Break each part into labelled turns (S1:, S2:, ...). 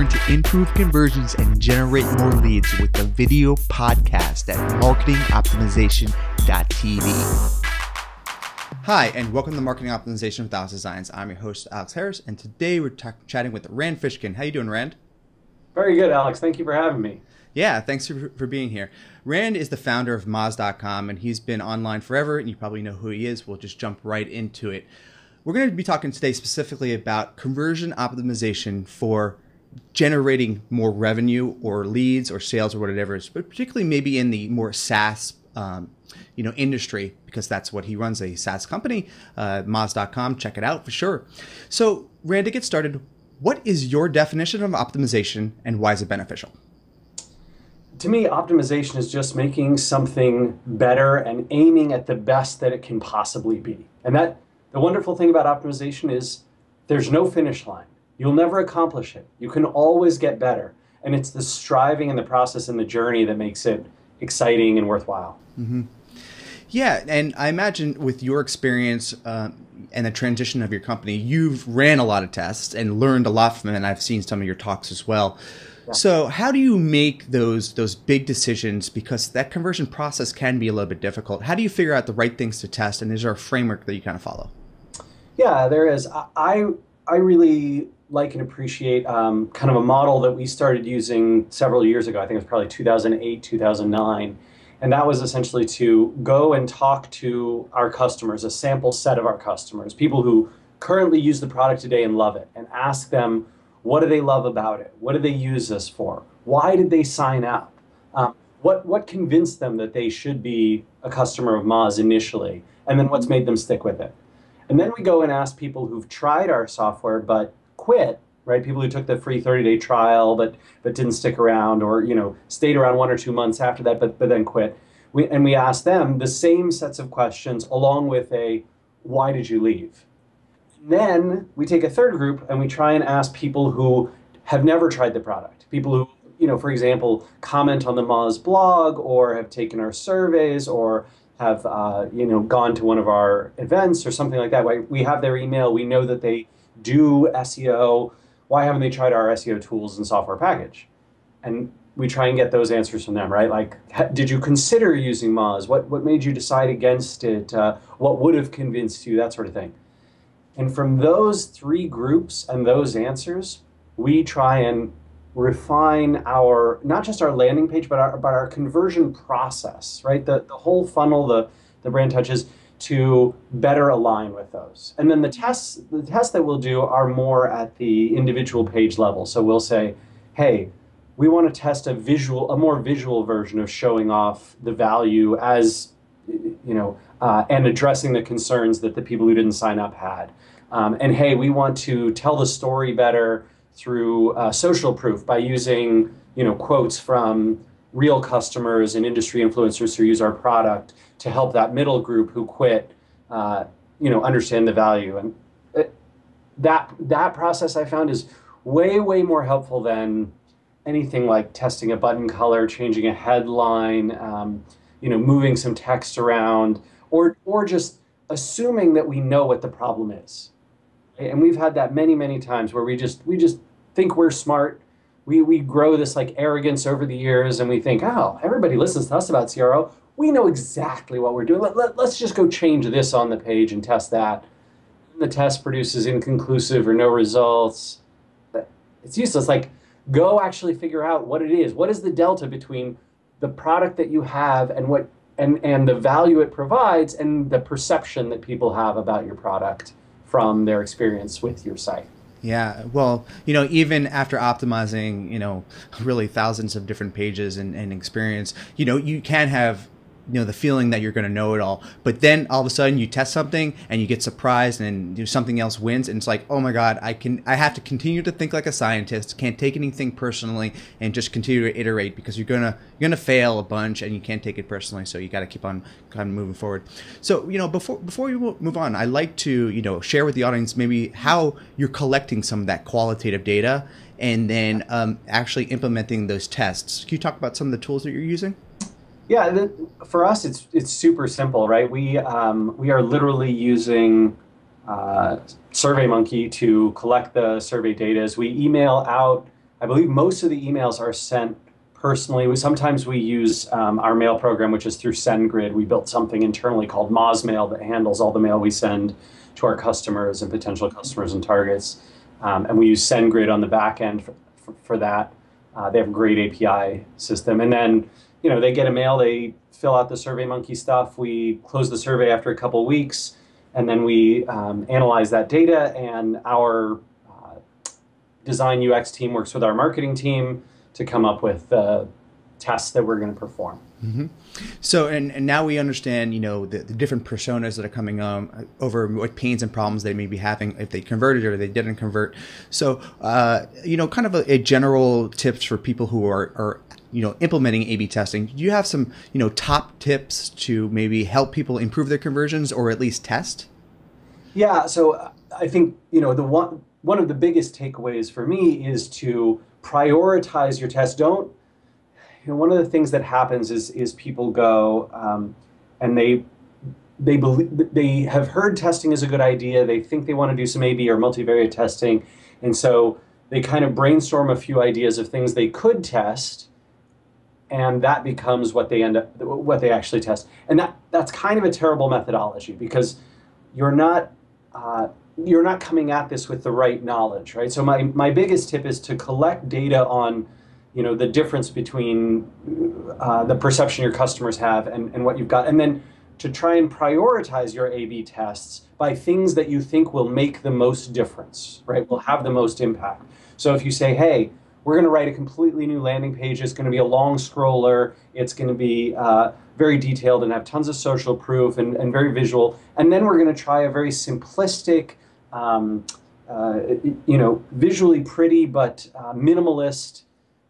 S1: learn to improve conversions and generate more leads with the video podcast at marketingoptimization.tv. Hi, and welcome to Marketing Optimization with Alex Designs. I'm your host, Alex Harris, and today we're chatting with Rand Fishkin. How you doing, Rand?
S2: Very good, Alex. Thank you for having me.
S1: Yeah, thanks for being here. Rand is the founder of MOZ.com, and he's been online forever, and you probably know who he is. We'll just jump right into it. We're going to be talking today specifically about conversion optimization for generating more revenue or leads or sales or whatever it is, but particularly maybe in the more SaaS industry, because that's what he runs, a SaaS company, MOZ.com. Check it out for sure. So, Rand, to get started, what is your definition of optimization and why is it beneficial?
S2: To me, optimization is just making something better and aiming at the best that it can possibly be. And the wonderful thing about optimization is there's no finish line. You'll never accomplish it. You can always get better. And it's the striving and the process and the journey that makes it exciting and worthwhile.
S1: Mm-hmm. Yeah, and I imagine with your experience and the transition of your company, you've ran a lot of tests and learned a lot from it, and I've seen some of your talks as well. Yeah. So how do you make those big decisions? Because that conversion process can be a little bit difficult. How do you figure out the right things to test, and is there a framework that you kind of follow?
S2: Yeah, there is. I really like and appreciate kind of a model that we started using several years ago. I think it was probably 2008, 2009. And that was essentially to go and talk to our customers, a sample set of our customers, people who currently use the product today and love it, and ask them, what do they love about it? What do they use us for? Why did they sign up? What convinced them that they should be a customer of MOZ initially? And then what's made them stick with it? And then we go and ask people who've tried our software but quit, right? People who took the free 30-day trial but didn't stick around, or stayed around 1 or 2 months after that but then quit. We ask them the same sets of questions along with a why did you leave? Then we take a third group and we try and ask people who have never tried the product. People who, for example, comment on the MOZ blog or have taken our surveys or have gone to one of our events or something like that. We have their email. We know that they do SEO. Why haven't they tried our SEO tools and software package? And we try and get those answers from them, right? Like, did you consider using MOZ? What made you decide against it? What would have convinced you? That sort of thing. And from those three groups and those answers, we try and refine not just our landing page, but our conversion process, right? The whole funnel, the brand touches, to better align with those. And then the tests that we'll do are more at the individual page level. So we'll say, hey, we want to test a more visual version of showing off the value as, and addressing the concerns that the people who didn't sign up had. And hey, we want to tell the story better through social proof by using, quotes from real customers and industry influencers who use our product to help that middle group who quit, understand the value. And that process I found is way, way more helpful than anything like testing a button color, changing a headline, moving some text around, or just assuming that we know what the problem is. And we've had that many, many times where we just think we're smart. We grow this like arrogance over the years, and we think, oh, everybody listens to us about CRO. We know exactly what we're doing. Let's just go change this on the page and test that. The test produces inconclusive or no results. It's useless. Like, go actually figure out what it is. What is the delta between the product that you have and and the value it provides and the perception that people have about your product from their experience with your site?
S1: Yeah, well, even after optimizing, really thousands of different pages and experience, you can have the feeling that you're going to know it all, but then all of a sudden you test something and you get surprised and something else wins, and it's like, oh my God, I have to continue to think like a scientist, can't take anything personally, and just continue to iterate, because you're gonna fail a bunch and you can't take it personally, so you got to keep on kind of moving forward. So before we move on, I'd like to share with the audience maybe how you're collecting some of that qualitative data and then actually implementing those tests. Can you talk about some of the tools that you're using?
S2: Yeah, for us, it's super simple, right? We are literally using SurveyMonkey to collect the survey data. As we email out I believe most of the emails are sent personally. Sometimes we use our mail program, which is through SendGrid. We built something internally called MOZ Mail that handles all the mail we send to our customers and potential customers and targets. And we use SendGrid on the back end for that. They have a great API system. And then, they get a mail, they fill out the SurveyMonkey stuff. We close the survey after a couple of weeks, and then we analyze that data, and our design UX team works with our marketing team to come up with the tests that we're going to perform.
S1: Mm-hmm. So, and now we understand, the different personas that are coming over what pains and problems they may be having if they converted or they didn't convert. So, kind of a general tips for people who are implementing A/B testing. Do you have some, top tips to maybe help people improve their conversions or at least test?
S2: Yeah. So I think, one of the biggest takeaways for me is to prioritize your test. One of the things that happens is people go and they believe they have heard testing is a good idea. They think they want to do some A/B or multivariate testing, and so they kind of brainstorm a few ideas of things they could test, and that becomes what they actually test. And that's kind of a terrible methodology, because you're not coming at this with the right knowledge, right? So my biggest tip is to collect data on the difference between the perception your customers have and what you've got, and then to try and prioritize your A/B tests by things that you think will make the most difference, right? Will have the most impact. So if you say, hey, we're going to write a completely new landing page, it's going to be a long scroller, it's going to be very detailed and have tons of social proof and very visual, and then we're going to try a very simplistic, visually pretty but minimalist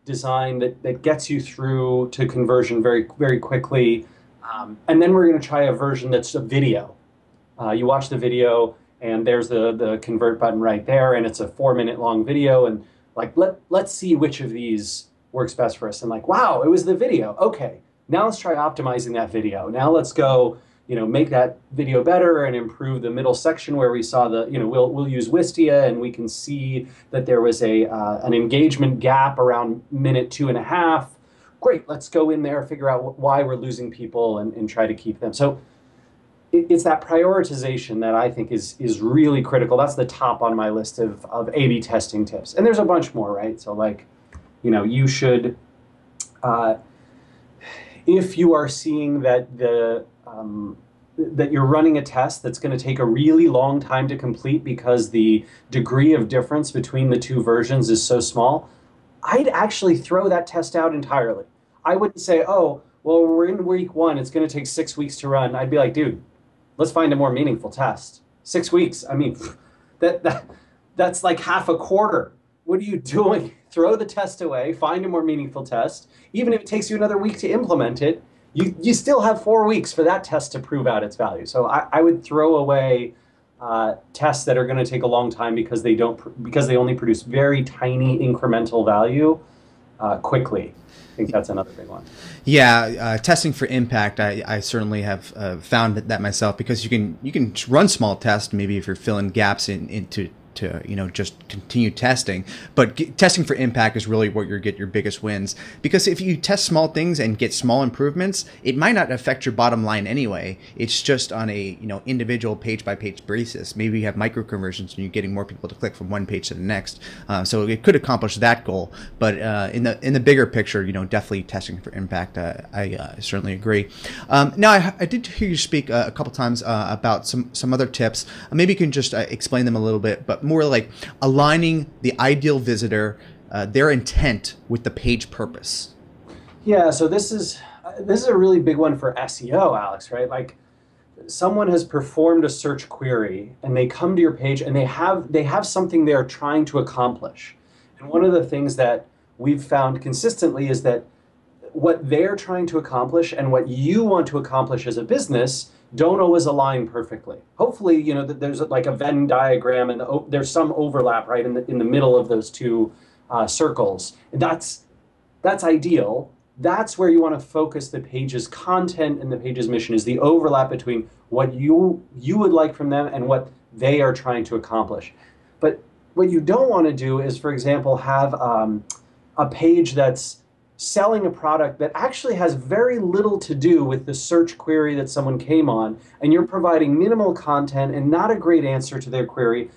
S2: design that gets you through to conversion very, very quickly. And then we're going to try a version that's a video. You watch the video, and there's the convert button right there, and it's a 4-minute long video. And let's see which of these works best for us. And wow, it was the video. Okay, now let's try optimizing that video. Now let's go, make that video better and improve the middle section where we saw we'll use Wistia, and we can see that there was an engagement gap around minute 2.5. Great, let's go in there, figure out why we're losing people and try to keep them. So it's that prioritization that I think is really critical. That's the top on my list of A/B testing tips. And there's a bunch more, right? So you should, if you are seeing that that you're running a test that's going to take a really long time to complete because the degree of difference between the two versions is so small, I'd actually throw that test out entirely. I wouldn't say, oh, well, we're in week 1, it's going to take 6 weeks to run. I'd be like, dude, let's find a more meaningful test. 6 weeks, I mean, that's like half a quarter. What are you doing? Throw the test away, find a more meaningful test. Even if it takes you another week to implement it, you still have 4 weeks for that test to prove out its value. So I would throw away tests that are going to take a long time because they only produce very tiny incremental value quickly. I think that's another big one.
S1: Yeah, testing for impact. I certainly have found that myself, because you can run small tests, maybe if you're filling gaps into just continue testing, but testing for impact is really where you get your biggest wins. Because if you test small things and get small improvements, it might not affect your bottom line anyway. It's just on a individual page by page basis. Maybe you have micro conversions and you're getting more people to click from one page to the next. So it could accomplish that goal. But in the bigger picture, definitely testing for impact. I certainly agree. Now I did hear you speak a couple times about some other tips. Maybe you can just explain them a little bit, but more like aligning the ideal visitor, their intent with the page purpose.
S2: Yeah, so this is a really big one for SEO, Alex, right? Like, someone has performed a search query and they come to your page and they have something they're trying to accomplish. And one of the things that we've found consistently is that what they're trying to accomplish and what you want to accomplish as a business don't always align perfectly. Hopefully, that there's like a Venn diagram and there's some overlap right in the middle of those two circles. And that's ideal. That's where you want to focus the page's content and the page's mission, is the overlap between what you would like from them and what they are trying to accomplish. But what you don't want to do is, for example, have a page that's selling a product that actually has very little to do with the search query that someone came on, and you're providing minimal content and not a great answer to their query.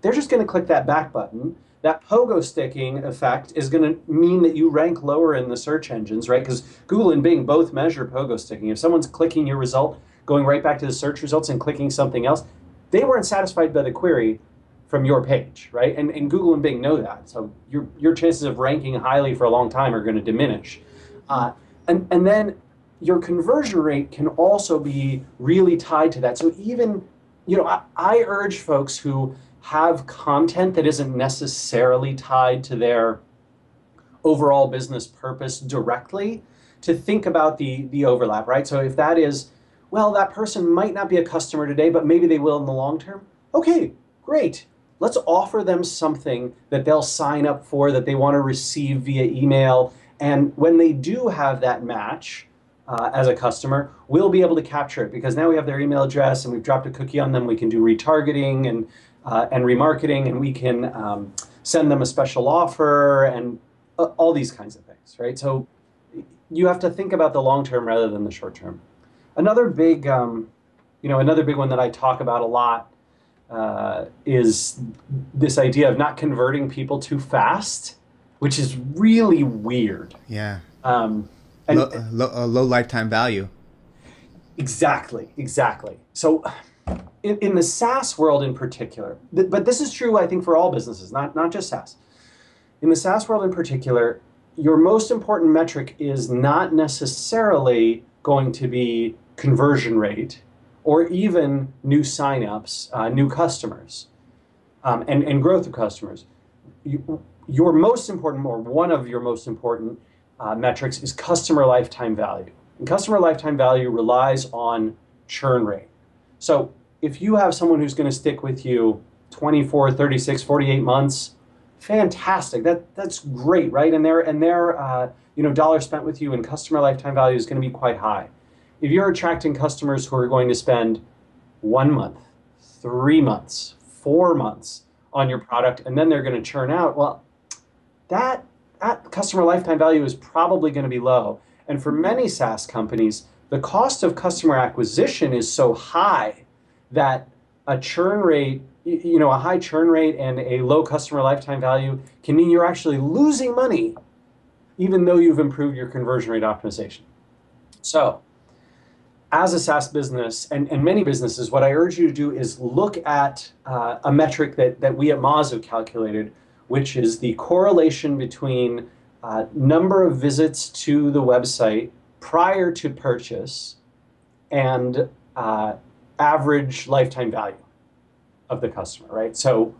S2: They're just going to click that back button. That pogo sticking effect is going to mean that you rank lower in the search engines, right? Because Google and Bing both measure pogo sticking. If someone's clicking your result, going right back to the search results and clicking something else, they weren't satisfied by the query from your page, right? And Google and Bing know that. So your chances of ranking highly for a long time are going to diminish. And then your conversion rate can also be really tied to that. So even, I urge folks who have content that isn't necessarily tied to their overall business purpose directly to think about the overlap, right? So if that is, well, that person might not be a customer today, but maybe they will in the long term. Okay, great. Let's offer them something that they'll sign up for, that they want to receive via email. And when they do have that match as a customer, we'll be able to capture it because now we have their email address and we've dropped a cookie on them. We can do retargeting and remarketing, and we can send them a special offer and all these kinds of things, right? So you have to think about the long term rather than the short term. Another big one that I talk about a lot is this idea of not converting people too fast, which is really weird.
S1: Yeah. Low lifetime value.
S2: Exactly. So in the SaaS world in particular, but this is true, I think, for all businesses, not just SaaS. In the SaaS world in particular, your most important metric is not necessarily going to be conversion rate or even new signups, new customers, and growth of customers. Your most important, or one of your most important metrics is customer lifetime value. And customer lifetime value relies on churn rate. So if you have someone who's going to stick with you 24, 36, 48 months, fantastic. That's great, right? And their dollar spent with you and customer lifetime value is going to be quite high. If you're attracting customers who are going to spend 1 month, 3 months, 4 months on your product, and then they're going to churn out, well, that customer lifetime value is probably going to be low. And for many SaaS companies, the cost of customer acquisition is so high that a churn rate, a high churn rate and a low customer lifetime value can mean you're actually losing money, even though you've improved your conversion rate optimization. So, as a SaaS business, and many businesses, what I urge you to do is look at a metric that we at MOZ have calculated, which is the correlation between number of visits to the website prior to purchase and average lifetime value of the customer, right? So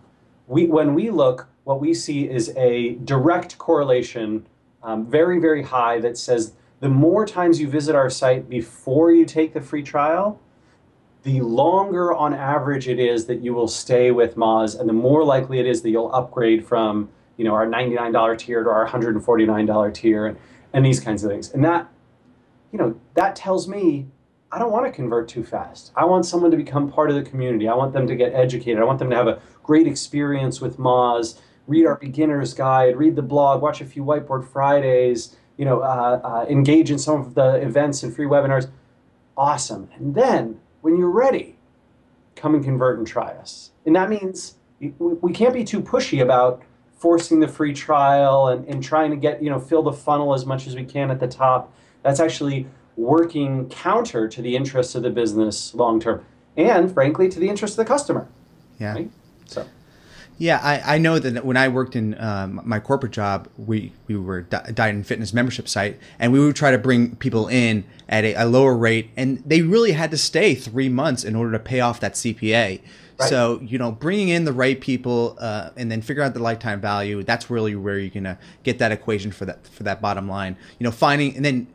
S2: when we look, what we see is a direct correlation, very, very high, that says the more times you visit our site before you take the free trial, the longer on average it is that you will stay with MOZ, and the more likely it is that you'll upgrade from our $99 tier to our $149 tier and these kinds of things. And that tells me I don't want to convert too fast. I want someone to become part of the community. I want them to get educated. I want them to have a great experience with MOZ, read our beginner's guide, read the blog, watch a few Whiteboard Fridays, engage in some of the events and free webinars. Awesome. And then when you're ready, come and convert and try us. And that means we can't be too pushy about forcing the free trial and trying to get, fill the funnel as much as we can at the top. That's actually working counter to the interests of the business long term and, frankly, to the interest of the customer.
S1: Yeah.
S2: Right? So.
S1: Yeah, I know that when I worked in my corporate job, we were a diet and fitness membership site, and we would try to bring people in at a lower rate, and they really had to stay 3 months in order to pay off that CPA. Right. So, bringing in the right people and then figure out the lifetime value, that's really where you're going to get that equation for that bottom line. Finding, and then,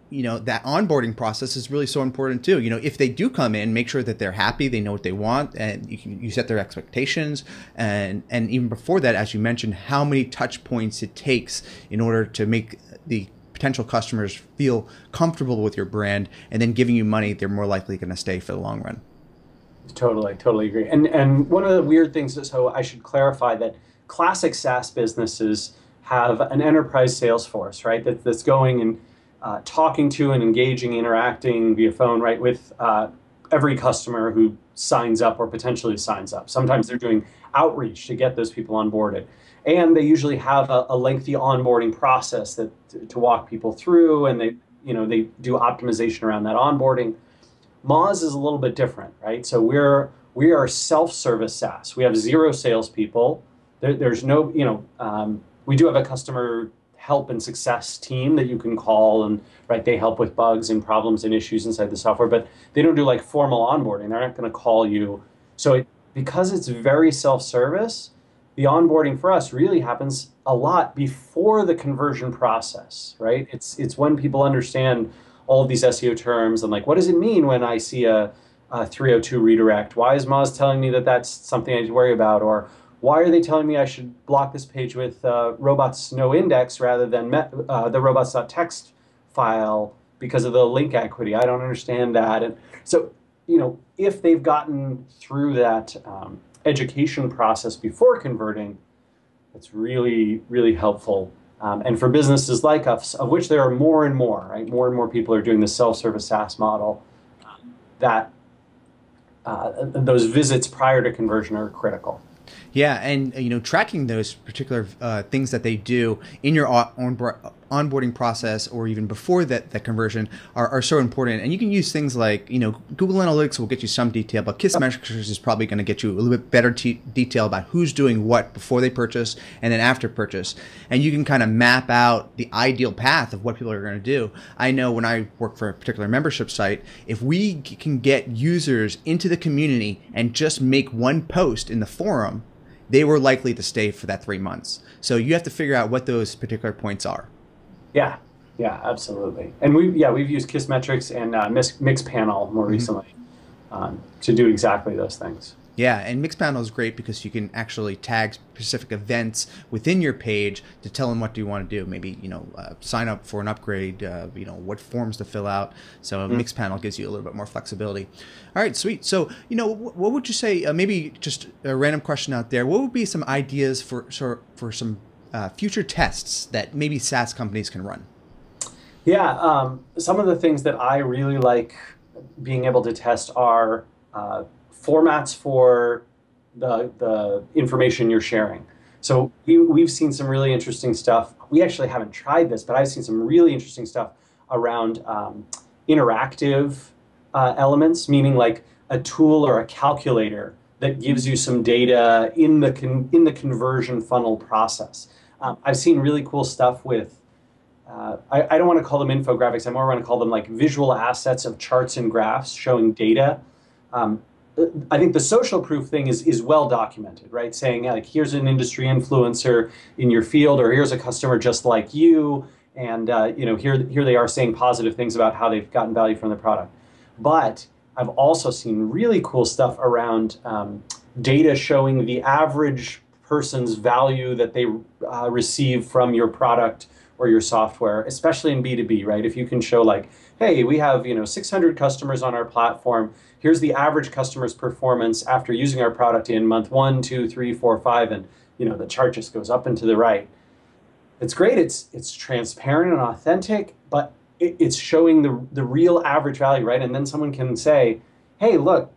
S1: that onboarding process is really so important too. If they do come in, make sure that they're happy, they know what they want, and you set their expectations. And even before that, as you mentioned, how many touch points it takes in order to make the potential customers feel comfortable with your brand, and then giving you money, they're more likely going to stay for the long run.
S2: Totally agree. And one of the weird things is, so I should clarify that classic SaaS businesses have an enterprise sales force, right? That's going and talking to and engaging, interacting via phone, right, with every customer who signs up or potentially signs up. Sometimes they're doing outreach to get those people onboarded. And they usually have a lengthy onboarding process that to walk people through, and they do optimization around that onboarding. MOZ is a little bit different, right? So we are self-service SaaS. We have zero salespeople. There's no, we do have a customer help and success team that you can call, and right, they help with bugs and problems and issues inside the software, but they don't do like formal onboarding. They're not going to call you. So because it's very self-service, the onboarding for us really happens a lot before the conversion process, right? It's when people understand all of these SEO terms and like, what does it mean when I see a 302 redirect? Why is Moz telling me that that's something I need to worry about? Or why are they telling me I should block this page with robots no index rather than the robots.txt file because of the link equity? I don't understand that. And so, if they've gotten through that education process before converting, it's really, really helpful. And for businesses like us, of which there are more and more, right? More and more people are doing the self-service SaaS model, that those visits prior to conversion are critical.
S1: Yeah, and tracking those particular things that they do in your onboarding process or even before that conversion are so important. And you can use things like Google Analytics will get you some detail, but Kissmetrics is probably going to get you a little bit better detail about who's doing what before they purchase and then after purchase. And you can kind of map out the ideal path of what people are going to do. I know when I work for a particular membership site, if we can get users into the community and just make one post in the forum, they were likely to stay for that 3 months. So you have to figure out what those particular points are.
S2: Yeah, absolutely. And we've used Kissmetrics and Mixpanel more recently to do exactly those things.
S1: Yeah, and Mixpanel is great because you can actually tag specific events within your page to tell them what do you want to do. Maybe sign up for an upgrade. What forms to fill out. So Mixpanel gives you a little bit more flexibility. All right, sweet. So what would you say? Maybe just a random question out there. What would be some ideas for some future tests that maybe SaaS companies can run?
S2: Yeah, some of the things that I really like being able to test are formats for the information you're sharing. So we've seen some really interesting stuff. We actually haven't tried this, but I've seen some really interesting stuff around interactive elements, meaning like a tool or a calculator that gives you some data in the conversion funnel process. I've seen really cool stuff with, I don't want to call them infographics, I more want to call them like visual assets of charts and graphs showing data. I think the social proof thing is well documented, right? Saying like, here's an industry influencer in your field, or here's a customer just like you, and here they are saying positive things about how they've gotten value from the product. But I've also seen really cool stuff around data showing the average person's value that they receive from your product or your software, especially in B2B, right? If you can show like, hey, we have 600 customers on our platform. Here's the average customer's performance after using our product in month 1, 2, 3, 4, 5, and the chart just goes up and to the right. It's great. It's transparent and authentic, but it's showing the real average value, right? And then someone can say, hey, look,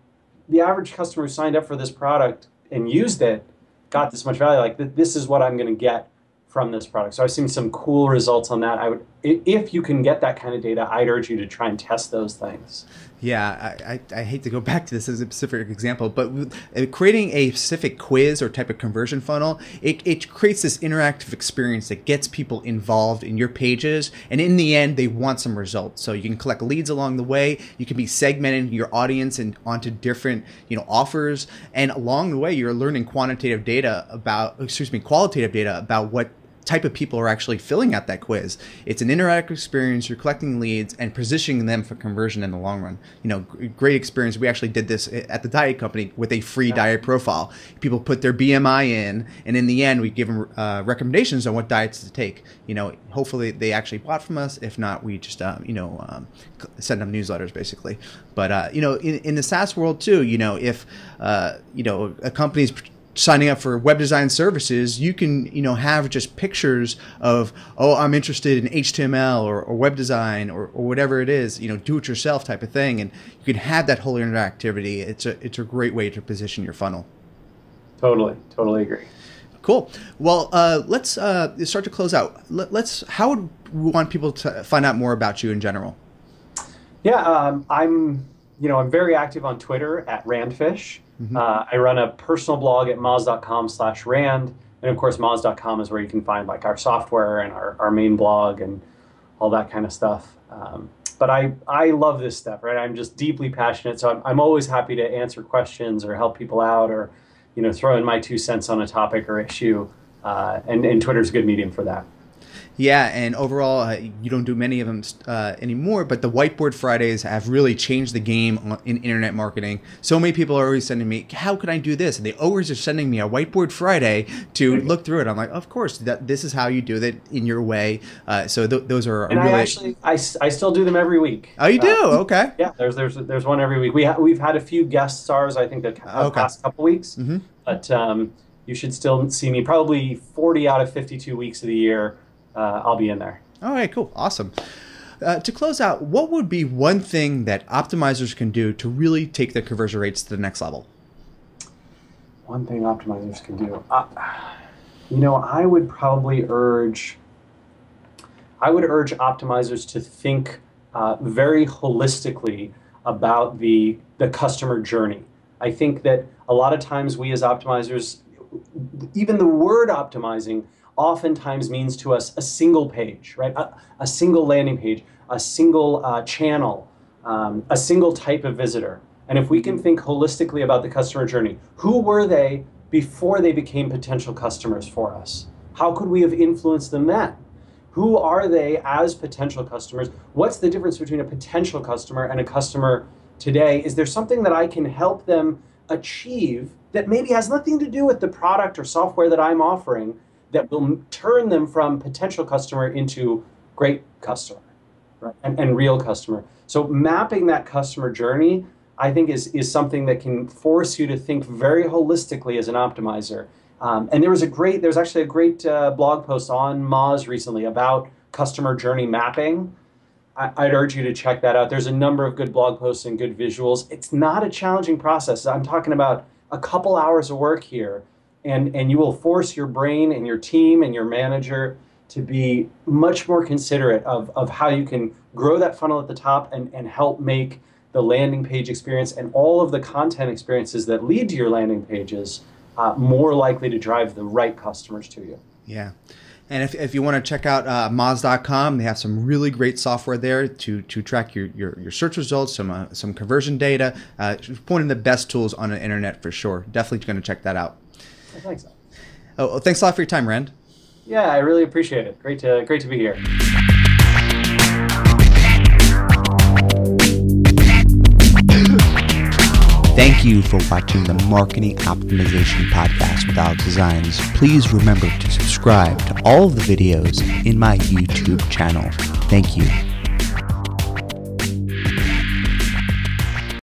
S2: the average customer who signed up for this product and used it got this much value. Like this is what I'm going to get from this product. So I've seen some cool results on that. If you can get that kind of data, I'd urge you to try and test those things.
S1: Yeah, I hate to go back to this as a specific example, but creating a specific quiz or type of conversion funnel, it creates this interactive experience that gets people involved in your pages, and in the end, they want some results. So you can collect leads along the way. You can be segmenting your audience and onto different offers, and along the way, you're learning qualitative data about what type of people are actually filling out that quiz. It's an interactive experience. You're collecting leads and positioning them for conversion in the long run. Great experience. We actually did this at the diet company with a free diet profile. People put their BMI in, and in the end, we give them recommendations on what diets to take. Hopefully they actually bought from us. If not, we just send them newsletters basically. But in the SaaS world too, if a company's signing up for web design services, you can, have just pictures of, oh, I'm interested in HTML or web design or whatever it is, do it yourself type of thing. And you can have that whole interactivity. It's a great way to position your funnel.
S2: Totally agree.
S1: Cool. Well, let's start to close out. How would we want people to find out more about you in general?
S2: Yeah, I'm very active on Twitter at Randfish. I run a personal blog at moz.com/rand. And of course, moz.com is where you can find like our software and our main blog and all that kind of stuff. But I love this stuff, right? I'm just deeply passionate. So I'm always happy to answer questions or help people out or, throw in my 2 cents on a topic or issue. And Twitter's a good medium for that.
S1: Yeah, and overall, you don't do many of them anymore, but the Whiteboard Fridays have really changed the game in internet marketing. So many people are always sending me, how can I do this? And they always are sending me a Whiteboard Friday to look through it. I'm like, of course, this is how you do it in your way. So those are
S2: and
S1: really...
S2: I still do them every week.
S1: Oh, you do? Okay.
S2: Yeah, there's one every week. We've had a few guest stars, I think, the past couple weeks, but you should still see me probably 40 out of 52 weeks of the year. I'll be in there.
S1: All right, cool. Awesome. To close out, what would be one thing that optimizers can do to really take their conversion rates to the next level?
S2: One thing optimizers can do. I would probably urge optimizers to think very holistically about the customer journey. I think that a lot of times we as optimizers, even the word optimizing oftentimes means to us a single page, right? A single landing page, a single channel, a single type of visitor. And if we can think holistically about the customer journey, who were they before they became potential customers for us? How could we have influenced them then? Who are they as potential customers? What's the difference between a potential customer and a customer today? Is there something that I can help them achieve that maybe has nothing to do with the product or software that I'm offering, that will turn them from potential customer into great customer, right? and real customer. So mapping that customer journey, I think, is something that can force you to think very holistically as an optimizer. And there's actually a great blog post on MOZ recently about customer journey mapping. I'd urge you to check that out. There's a number of good blog posts and good visuals. It's not a challenging process. I'm talking about a couple hours of work here. And you will force your brain and your team and your manager to be much more considerate of how you can grow that funnel at the top and help make the landing page experience and all of the content experiences that lead to your landing pages more likely to drive the right customers to you.
S1: Yeah. And if you want to check out moz.com, they have some really great software there to track your search results, some conversion data. One of the best tools on the internet for sure. Definitely going to check that out.
S2: Thanks.
S1: Oh, thanks a lot for your time, Rand.
S2: Yeah, I really appreciate it. Great to be here.
S3: Thank you for watching the Marketing Optimization Podcast with Alex Designs. Please remember to subscribe to all of the videos in my YouTube channel. Thank you.